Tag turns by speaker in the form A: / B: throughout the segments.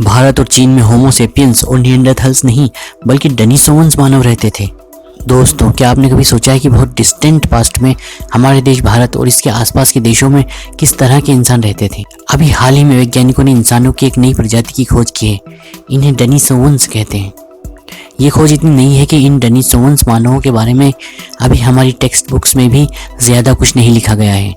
A: भारत और चीन में होमो सेपियंस और निएंडरथल्स नहीं बल्कि डेनिसोवंस मानव रहते थे। दोस्तों, क्या आपने कभी सोचा है कि बहुत डिस्टेंट पास्ट में हमारे देश भारत और इसके आसपास के देशों में किस तरह के इंसान रहते थे? अभी हाल ही में वैज्ञानिकों ने इंसानों की एक नई प्रजाति की खोज की है। इन्हें डेनिसोवंस कहते हैं। ये खोज इतनी नई है कि इन डेनिसोवंस मानवों के बारे में अभी हमारी टेक्स्ट बुक्स में भी ज़्यादा कुछ नहीं लिखा गया है।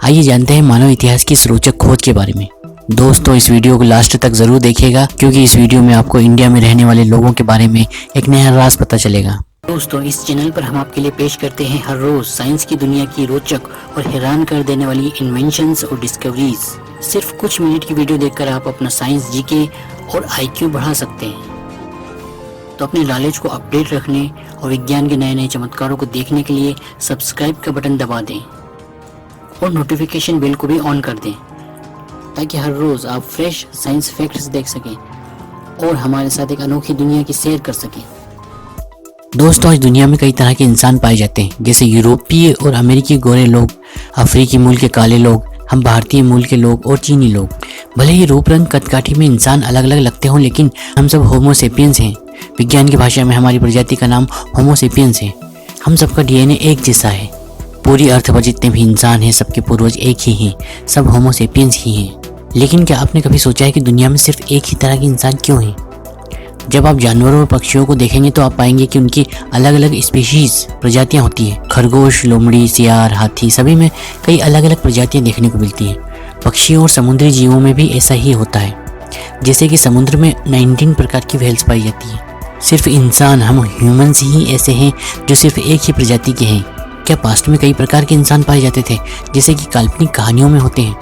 A: आइए जानते हैं मानव इतिहास की इस रोचक खोज के बारे में। दोस्तों, इस वीडियो को लास्ट तक ज़रूर देखिएगा क्योंकि इस वीडियो में आपको इंडिया में रहने वाले लोगों के बारे में एक नया राज पता चलेगा। दोस्तों, इस चैनल पर हम आपके लिए पेश करते हैं हर रोज साइंस की दुनिया की रोचक और हैरान कर देने वाली इन्वेंशंस और डिस्कवरीज। सिर्फ कुछ मिनट की वीडियो देखकर आप अपना साइंस जीके और आईक्यू बढ़ा सकते हैं। तो अपने नॉलेज को अपडेट रखने और विज्ञान के नए नए चमत्कारों को देखने के लिए सब्सक्राइब का बटन दबा दें और नोटिफिकेशन बेल को भी ऑन कर दें ताकि हर रोज आप फ्रेश साइंस फैक्ट्स देख सकें और हमारे साथ एक अनोखी दुनिया की सैर कर सकें। दोस्तों, आज दुनिया में कई तरह के इंसान पाए जाते हैं, जैसे यूरोपीय और अमेरिकी गोरे लोग, अफ्रीकी मूल के काले लोग, हम भारतीय मूल के लोग और चीनी लोग। भले ही रूप रंग कदकाठी में इंसान अलग अलग लगते हों, लेकिन हम सब होमो सेपियंस हैं। विज्ञान की भाषा में हमारी प्रजाति का नाम होमो सेपियंस है। हम सबका डीएनए एक जैसा है। पूरी अर्थ पर जितने भी इंसान हैं, सबके पूर्वज एक ही हैं, सब होमो सेपियंस ही हैं। लेकिन क्या आपने कभी सोचा है कि दुनिया में सिर्फ एक ही तरह के इंसान क्यों हैं? जब आप जानवरों और पक्षियों को देखेंगे तो आप पाएंगे कि उनकी अलग अलग स्पीशीज प्रजातियां होती हैं। खरगोश, लोमड़ी, सियार, हाथी, सभी में कई अलग अलग प्रजातियां देखने को मिलती हैं। पक्षियों और समुद्री जीवों में भी ऐसा ही होता है। जैसे कि समुद्र में 19 प्रकार की व्हेल्स पाई जाती हैं। सिर्फ इंसान, हम ह्यूमंस ही ऐसे हैं जो सिर्फ एक ही प्रजाति के हैं। क्या पास्ट में कई प्रकार के इंसान पाए जाते थे, जैसे कि काल्पनिक कहानियों में होते हैं?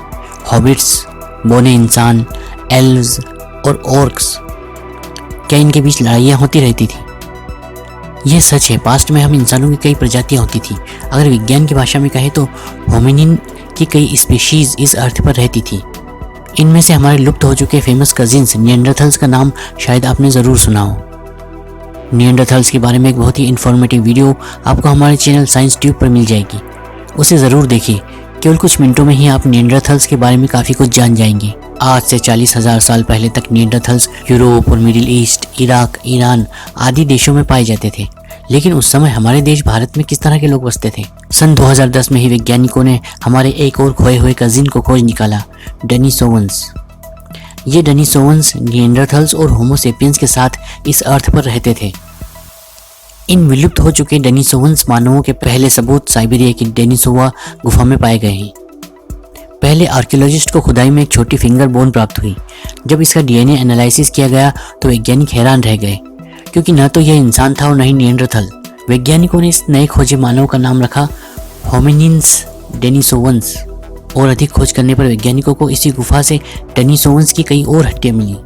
A: हॉबिट्स, बोने इंसान, एल्व्स और ऑर्क्स, क्या इनके बीच लड़ाइयाँ होती रहती थी? यह सच है, पास्ट में हम इंसानों की कई प्रजातियाँ होती थी। अगर विज्ञान की भाषा में कहें तो होमिनिन की कई स्पीशीज इस अर्थ पर रहती थी। इनमें से हमारे लुप्त हो चुके फेमस कजिन्स निएंडरथल्स का नाम शायद आपने ज़रूर सुना हो। निएंडरथल्स के बारे में एक बहुत ही इन्फॉर्मेटिव वीडियो आपको हमारे चैनल साइंस ट्यूब पर मिल जाएगी, उसे ज़रूर देखिए। केवल कुछ मिनटों में ही आप निएंडरथल्स के बारे में काफ़ी कुछ जान जाएंगे। आज से 40,000 साल पहले तक निएंडरथल्स यूरोप और मिडिल ईस्ट, इराक, ईरान आदि देशों में पाए जाते थे। लेकिन उस समय हमारे देश भारत में किस तरह के लोग बसते थे? सन 2010 में ही वैज्ञानिकों ने हमारे एक और खोए हुए कजिन को खोज निकाला, डेनिसोवंस। ये डेनिसोवंस निएंडरथल्स और होमो सेपियंस के साथ इस अर्थ पर रहते थे। इन विलुप्त हो चुके डेनिसोवंस मानवों के पहले सबूत साइबेरिया की डेनिसोवा गुफा में पाए गए हैं। पहले आर्कियोलॉजिस्ट को खुदाई में एक छोटी फिंगर बोन प्राप्त हुई। जब इसका डीएनए एनालिसिस किया गया तो वैज्ञानिक हैरान रह गए, क्योंकि न तो यह इंसान था और न ही निएंडरथल। वैज्ञानिकों ने इस नए खोजे मानव का नाम रखा होमिनिन्स डेनिसोवंस, और अधिक खोज करने पर वैज्ञानिकों को इसी गुफा से डेनिसोवंस की कई और हड्डियां मिली।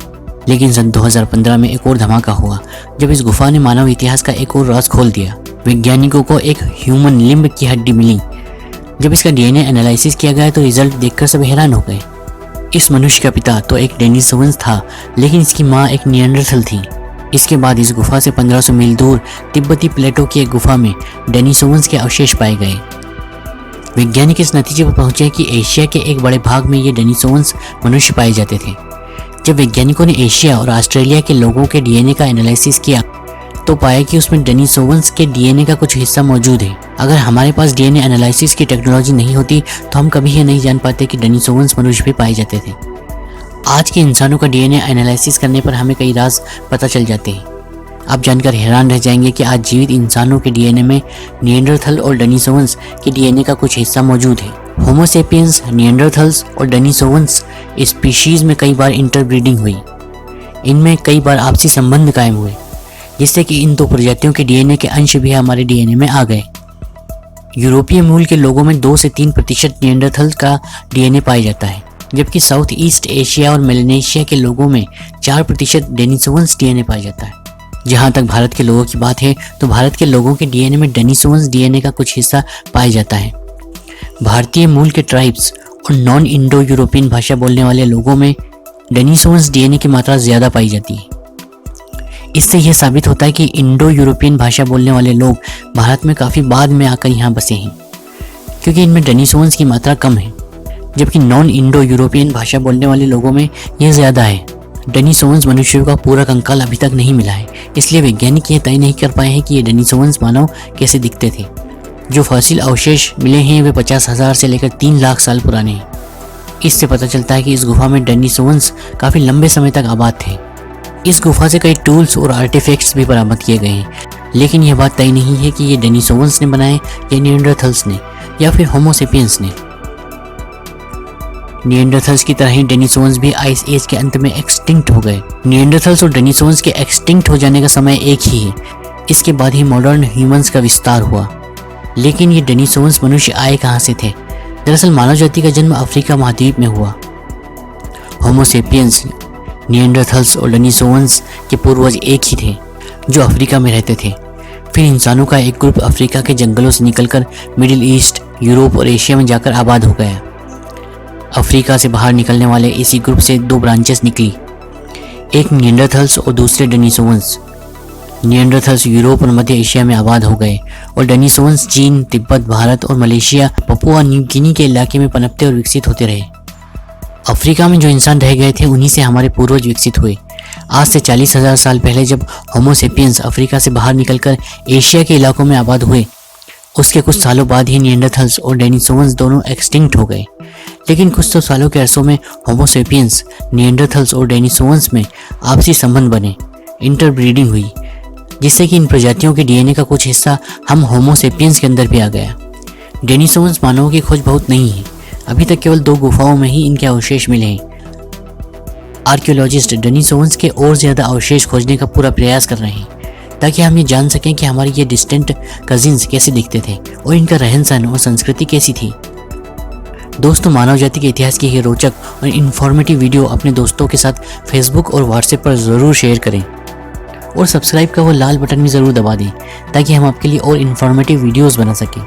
A: लेकिन सन 2015 में एक और धमाका हुआ, जब इस गुफा ने मानव इतिहास का एक और राज खोल दिया। वैज्ञानिकों को एक ह्यूमन लिम्ब की हड्डी मिली। जब इसका डीएनए एनालिसिस किया गया तो रिजल्ट देखकर सब हैरान हो गए। इस मनुष्य का पिता तो एक डेनिसोवंस था, लेकिन इसकी माँ एक निएंडरथल थी। इसके बाद इस गुफा से 1500 मील दूर तिब्बती प्लेटो की एक गुफा में डेनिसोवंस के अवशेष पाए गए। वैज्ञानिक इस नतीजे पर पहुंचे कि एशिया के एक बड़े भाग में ये डेनिसोवंस मनुष्य पाए जाते थे। जब वैज्ञानिकों ने एशिया और ऑस्ट्रेलिया के लोगों के डीएनए का एनालिसिस किया तो पाया कि उसमें डेनिसोवंस के डीएनए का कुछ हिस्सा मौजूद है। अगर हमारे पास डीएनए एनालिसिस की टेक्नोलॉजी नहीं होती तो हम कभी ये नहीं जान पाते कि डेनिसोवंस मनुष्य भी पाए जाते थे। आज के इंसानों का डीएनए एनालिसिस करने पर हमें कई राज पता चल जाते हैं। आप जानकर हैरान रह जाएंगे कि आज जीवित इंसानों के डीएनए में निएंडरथल और डेनिसोवंस के डीएनए का कुछ हिस्सा मौजूद है। होमो सेपियंस, निएंडरथल्स और डेनिसोवंस स्पीशीज में कई बार इंटरब्रीडिंग हुई। इनमें कई बार आपसी संबंध कायम हुए, जिससे कि इन दो प्रजातियों के डीएनए के अंश भी हमारे डीएनए में आ गए। यूरोपीय मूल के लोगों में 2 से 3% निएंडरथल का डीएनए पाया जाता है, जबकि साउथ ईस्ट एशिया और मेलेनेशिया के लोगों में 4% डेनिसोवंस डीएनए पाया जाता है। जहाँ तक भारत के लोगों की बात है तो भारत के लोगों के डीएनए में डेनिसोवंस डीएनए का कुछ हिस्सा पाया जाता है। भारतीय मूल के ट्राइब्स और नॉन इंडो यूरोपियन भाषा बोलने वाले लोगों में डेनिसोवंस डीएनए की मात्रा ज़्यादा पाई जाती है। इससे यह साबित होता है कि इंडो यूरोपियन भाषा बोलने वाले लोग भारत में काफ़ी बाद में आकर यहाँ बसे हैं, क्योंकि इनमें डेनिसोवंस की मात्रा कम है, जबकि नॉन इंडो यूरोपियन भाषा बोलने वाले लोगों में यह ज़्यादा है। डेनिसोवंस मनुष्यों का पूरा कंकाल अभी तक नहीं मिला है, इसलिए वैज्ञानिक यह तय नहीं कर पाए हैं कि ये डेनिसोवंस मानव कैसे दिखते थे। जो फॉसिल अवशेष मिले हैं वे 50,000 से लेकर 3 लाख साल पुराने हैं। इससे पता चलता है कि इस गुफा में डेनिसोवंस काफ़ी लंबे समय तक आबाद थे। इस गुफा से कई टूल्स और आर्टिफैक्ट्स भी बरामद किए गए हैं, लेकिन यह बात तय नहीं है कि ये डेनिसोवंस ने बनाए या निएंडरथल्स ने या फिर होमो सेपियंस ने। निएंडरथल्स की तरह ही डेनिसोवंस भी आइस एज के अंत में एक्सटिंक्ट हो गए। निएंडरथल्स और डेनिसोवंस के एक्सटिंक्ट हो जाने का समय एक ही है। इसके बाद ही मॉडर्न ह्यूमंस का विस्तार हुआ। लेकिन ये डेनिसोवंस मनुष्य आए कहाँ से थे? दरअसल मानव जाति का जन्म अफ्रीका महाद्वीप में हुआ। होमो सेपियंस, निएंडरथल्स और डेनिसोवंस के पूर्वज एक ही थे जो अफ्रीका में रहते थे। फिर इंसानों का एक ग्रुप अफ्रीका के जंगलों से निकलकर मिडिल ईस्ट, यूरोप और एशिया में जाकर आबाद हो गया। अफ्रीका से बाहर निकलने वाले इसी ग्रुप से 2 ब्रांचेस निकली, एक निएंडरथल्स और दूसरे डेनिसोवंस। निएंडरथल्स यूरोप और मध्य एशिया में आबाद हो गए और डेनिसोवंस चीन, तिब्बत, भारत और मलेशिया, पपुआ न्यू गिनी के इलाके में पनपते और विकसित होते रहे। अफ्रीका में जो इंसान रह गए थे उन्हीं से हमारे पूर्वज विकसित हुए। आज से 40,000 साल पहले जब होमो सेपियंस अफ्रीका से बाहर निकलकर एशिया के इलाकों में आबाद हुए, उसके कुछ सालों बाद ही निएंडरथल्स और डेनिसोवंस दोनों एक्सटिंक्ट हो गए। लेकिन कुछ तो सालों के अरसों में होमो सेपियंस, निएंडरथल्स और डेनिसोवंस में आपसी संबंध बने, इंटरब्रीडिंग हुई, जिससे कि इन प्रजातियों के डीएनए का कुछ हिस्सा हम होमो सेपियंस के अंदर भी आ गया। डेनिसोवंस मानवों की खोज बहुत नहीं है। अभी तक केवल 2 गुफाओं में ही इनके अवशेष मिले हैं। आर्कियोलॉजिस्ट डेनिसोवंस के और ज़्यादा अवशेष खोजने का पूरा प्रयास कर रहे हैं ताकि हम ये जान सकें कि हमारे ये डिस्टेंट कजिन्स कैसे दिखते थे और इनका रहन सहन और संस्कृति कैसी थी। दोस्तों, मानव जाति के इतिहास की ये रोचक और इन्फॉर्मेटिव वीडियो अपने दोस्तों के साथ फेसबुक और व्हाट्सएप पर ज़रूर शेयर करें और सब्सक्राइब का वो लाल बटन भी ज़रूर दबा दें ताकि हम आपके लिए और इन्फॉर्मेटिव वीडियोज़ बना सकें।